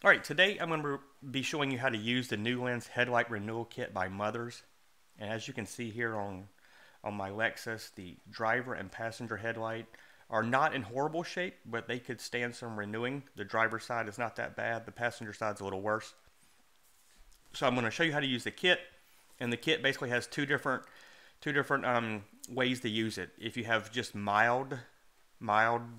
Alright, today I'm going to be showing you how to use the NuLens Headlight Renewal Kit by Mothers. And as you can see here on my Lexus, the driver and passenger headlight are not in horrible shape, but they could stand some renewing. The driver's side is not that bad, the passenger side's a little worse. So I'm going to show you how to use the kit, and the kit basically has two different ways to use it. If you have just mild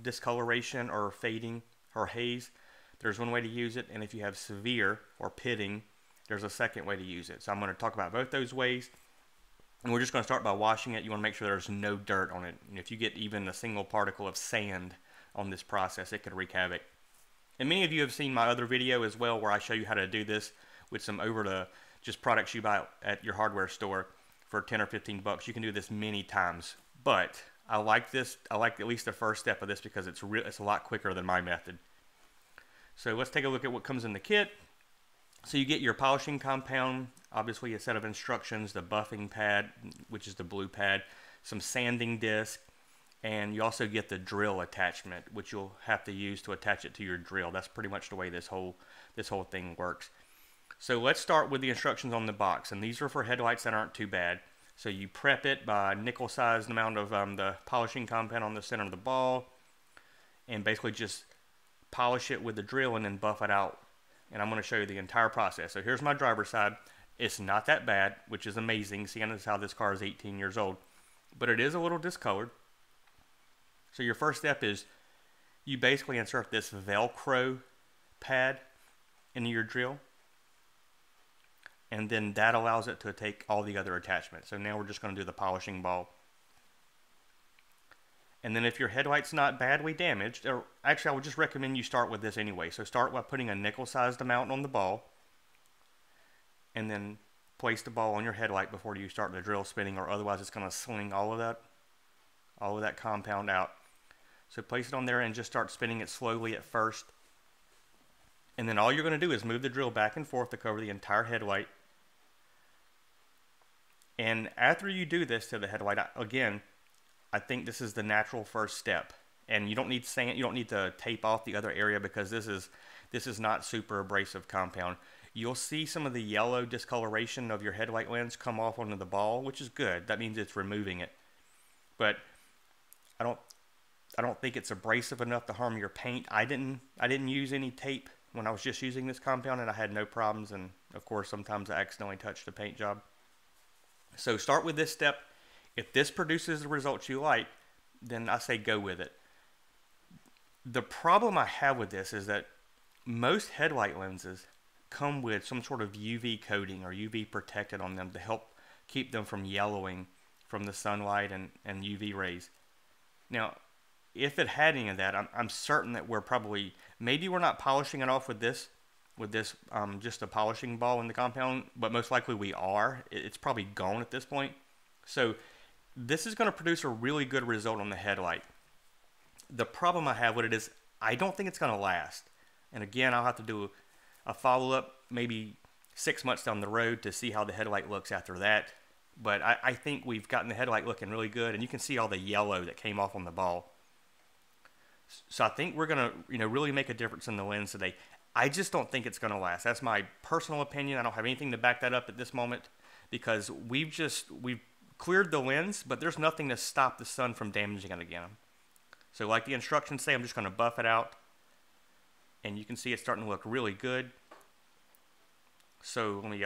discoloration or fading or haze, there's one way to use it, and if you have severe or pitting, there's a second way to use it. So I'm going to talk about both those ways, and we're just going to start by washing it. You want to make sure there's no dirt on it. And if you get even a single particle of sand on this process, it could wreak havoc. And many of you have seen my other video as well, where I show you how to do this with some just products you buy at your hardware store for 10 or 15 bucks. You can do this many times, but I like this. I like at least the first step of this because it's a lot quicker than my method. So let's take a look at what comes in the kit. So you get your polishing compound, obviously a set of instructions, the buffing pad, which is the blue pad, some sanding disc, and you also get the drill attachment, which you'll have to use to attach it to your drill. That's pretty much the way this whole thing works. So let's start with the instructions on the box, and these are for headlights that aren't too bad. So you prep it by nickel-sized amount of the polishing compound on the center of the ball, and basically just polish it with the drill and then buff it out. And I'm going to show you the entire process. So here's my driver's side. It's not that bad, which is amazing, seeing as how this car is 18 years old. But it is a little discolored. So your first step is you basically insert this Velcro pad into your drill, and then that allows it to take all the other attachments. So now we're just going to do the polishing ball. And then if your headlight's not badly damaged, or actually I would just recommend you start with this anyway. So start by putting a nickel-sized amount on the ball, and then place the ball on your headlight before you start the drill spinning, or otherwise it's going to sling all of that compound out. So place it on there and just start spinning it slowly at first. And then all you're going to do is move the drill back and forth to cover the entire headlight. And after you do this to the headlight, again, I think this is the natural first step, and you don't need sand. You don't need to tape off the other area because this is not super abrasive compound. You'll see some of the yellow discoloration of your headlight lens come off onto the ball, which is good. That means it's removing it. But I don't think it's abrasive enough to harm your paint. I didn't use any tape when I was just using this compound, and I had no problems. And of course, sometimes I accidentally touched the paint job. So start with this step. If this produces the results you like, then I say go with it. The problem I have with this is that most headlight lenses come with some sort of UV coating or UV protectant on them to help keep them from yellowing from the sunlight and UV rays. Now, if it had any of that, I'm certain that maybe we're not polishing it off with this just a polishing ball in the compound, but most likely we are. It's probably gone at this point. So this is going to produce a really good result on the headlight. The problem I have with it is I don't think it's going to last. And again, I'll have to do a follow-up maybe 6 months down the road to see how the headlight looks after that. But I think we've gotten the headlight looking really good, and you can see all the yellow that came off on the ball. So I think we're going to really make a difference in the lens today. I just don't think it's going to last. That's my personal opinion. I don't have anything to back that up at this moment because we've cleared the lens, but there's nothing to stop the sun from damaging it again. So like the instructions say, I'm just going to buff it out, and you can see it's starting to look really good. So let me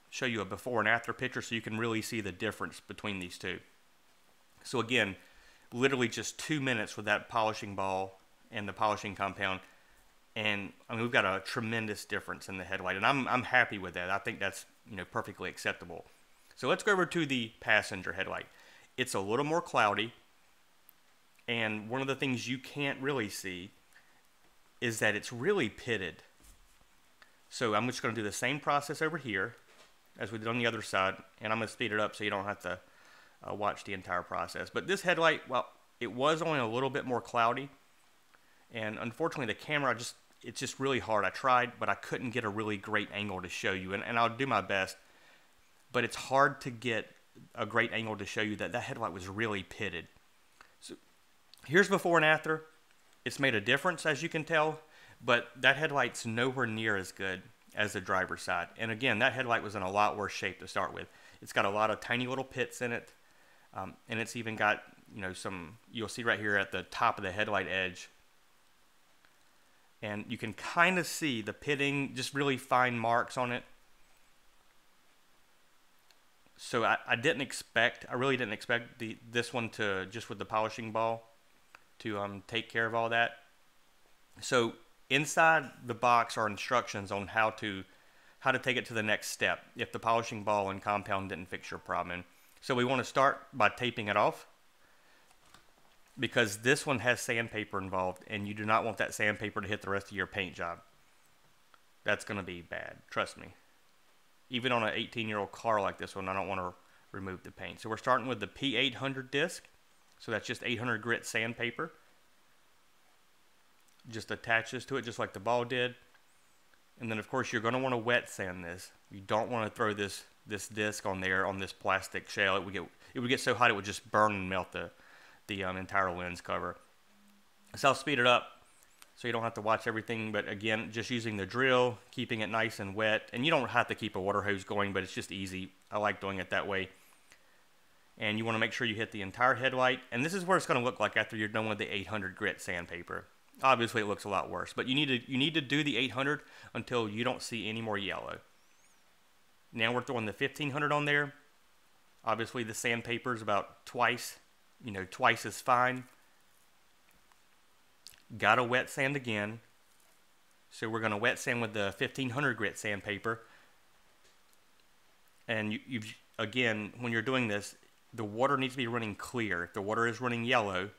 show you a before and after picture so you can really see the difference between these two. So again, literally just 2 minutes with that polishing ball and the polishing compound, and I mean we've got a tremendous difference in the headlight, and I'm happy with that. I think that's perfectly acceptable. So let's go over to the passenger headlight. It's a little more cloudy, and one of the things you can't really see is that it's really pitted. So I'm just going to do the same process over here as we did on the other side, and I'm going to speed it up so you don't have to watch the entire process. But this headlight, well, it was only a little bit more cloudy, and unfortunately the camera it's just really hard. I tried, but I couldn't get a really great angle to show you, and I'll do my best. But it's hard to get a great angle to show you that headlight was really pitted. So here's before and after. It's made a difference, as you can tell, but that headlight's nowhere near as good as the driver's side. And again, that headlight was in a lot worse shape to start with. It's got a lot of tiny little pits in it, and it's even got, you know, some, you'll see right here at the top of the headlight edge, and you can kind of see the pitting, just really fine marks on it. So I really didn't expect this one to, just with the polishing ball, to take care of all that. So inside the box are instructions on how to take it to the next step if the polishing ball and compound didn't fix your problem. And so we want to start by taping it off, because this one has sandpaper involved, and you do not want that sandpaper to hit the rest of your paint job. That's going to be bad, trust me. Even on an 18-year-old car like this one, I don't want to remove the paint. So we're starting with the P800 disc. So that's just 800 grit sandpaper. Just attaches to it just like the ball did. And then of course you're going to want to wet sand this. You don't want to throw this disc on there on this plastic shell. It would get so hot it would just burn and melt the entire lens cover. So I'll speed it up so you don't have to watch everything, but again, just using the drill, keeping it nice and wet, and you don't have to keep a water hose going, but it's just easy. I like doing it that way. And you want to make sure you hit the entire headlight, and this is what it's going to look like after you're done with the 800 grit sandpaper. Obviously it looks a lot worse, but you need to do the 800 until you don't see any more yellow. Now we're throwing the 1500 on there. Obviously the sandpaper is about twice as fine. Gotta wet sand again. So we're gonna wet sand with the 1500 grit sandpaper. And again, when you're doing this, the water needs to be running clear. If the water is running yellow,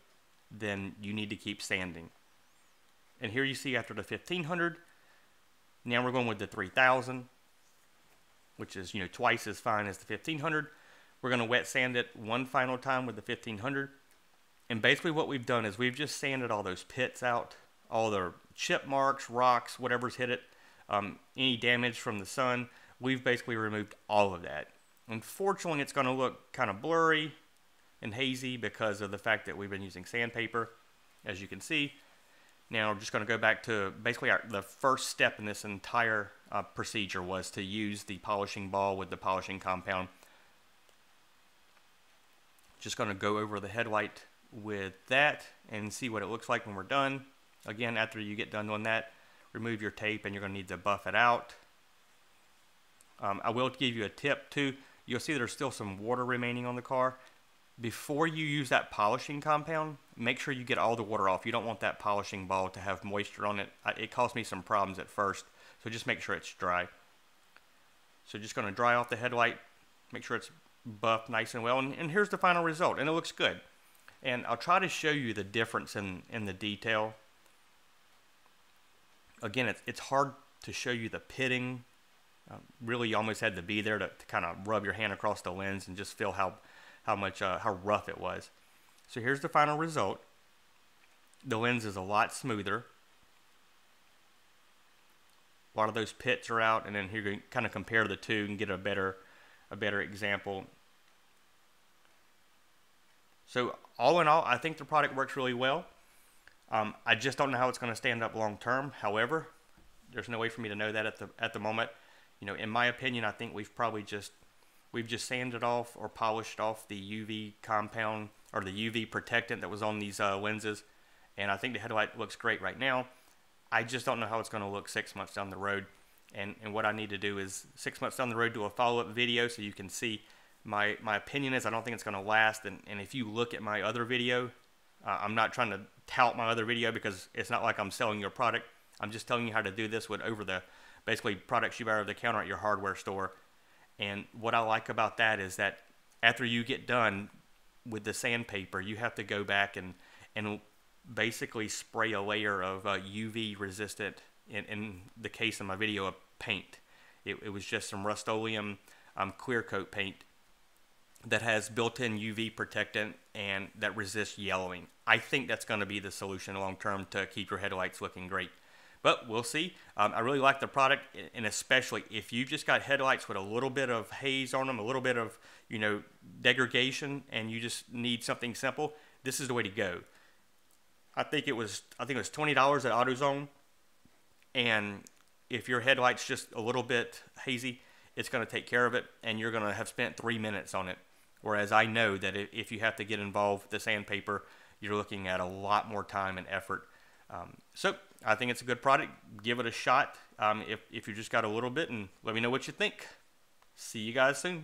then you need to keep sanding. And here you see after the 1500, now we're going with the 3000, which is, twice as fine as the 1500. We're gonna wet sand it one final time with the 1500. And basically what we've done is we've just sanded all those pits out, all the chip marks, rocks, whatever's hit it, any damage from the sun. We've basically removed all of that. Unfortunately, it's going to look kind of blurry and hazy because of the fact that we've been using sandpaper, as you can see. Now we're just going to go back to basically the first step in this entire procedure was to use the polishing ball with the polishing compound. Just going to go over the headlight with that and see what it looks like when we're done. Again, after you get done doing that, remove your tape, and you're going to need to buff it out. I will give you a tip too. You'll see there's still some water remaining on the car. Before you use that polishing compound, make sure you get all the water off. You don't want that polishing ball to have moisture on it. It caused me some problems at first, so just make sure it's dry. So just going to dry off the headlight, make sure it's buffed nice and well, and here's the final result, and it looks good. And I'll try to show you the difference in the detail. Again, it's hard to show you the pitting. Really, you almost had to be there to kind of rub your hand across the lens and just feel how rough it was. So here's the final result. The lens is a lot smoother. A lot of those pits are out, and then here you can kind of compare the two and get a better example. So all in all, I think the product works really well. I just don't know how it's going to stand up long term. However, there's no way for me to know that at the moment. In my opinion, I think we've just sanded off or polished off the UV compound or the UV protectant that was on these lenses, and I think the headlight looks great right now. I just don't know how it's going to look 6 months down the road, and what I need to do is 6 months down the road do a follow-up video so you can see. My opinion is I don't think it's going to last, and if you look at my other video, I'm not trying to tout my other video because it's not like I'm selling your product. I'm just telling you how to do this with basically products you buy over the counter at your hardware store. And what I like about that is that after you get done with the sandpaper, you have to go back and basically spray a layer of UV resistant, in the case of my video, of paint. It was just some Rust-Oleum clear coat paint that has built-in UV protectant and that resists yellowing. I think that's going to be the solution long term to keep your headlights looking great. But we'll see. I really like the product, and especially if you just got headlights with a little bit of haze on them, a little bit of degradation, and you just need something simple, this is the way to go. I think it was $20 at AutoZone. And if your headlight's just a little bit hazy, it's going to take care of it, and you're going to have spent 3 minutes on it. Whereas I know that if you have to get involved with the sandpaper, you're looking at a lot more time and effort. So I think it's a good product. Give it a shot if you just got a little bit, and let me know what you think. See you guys soon.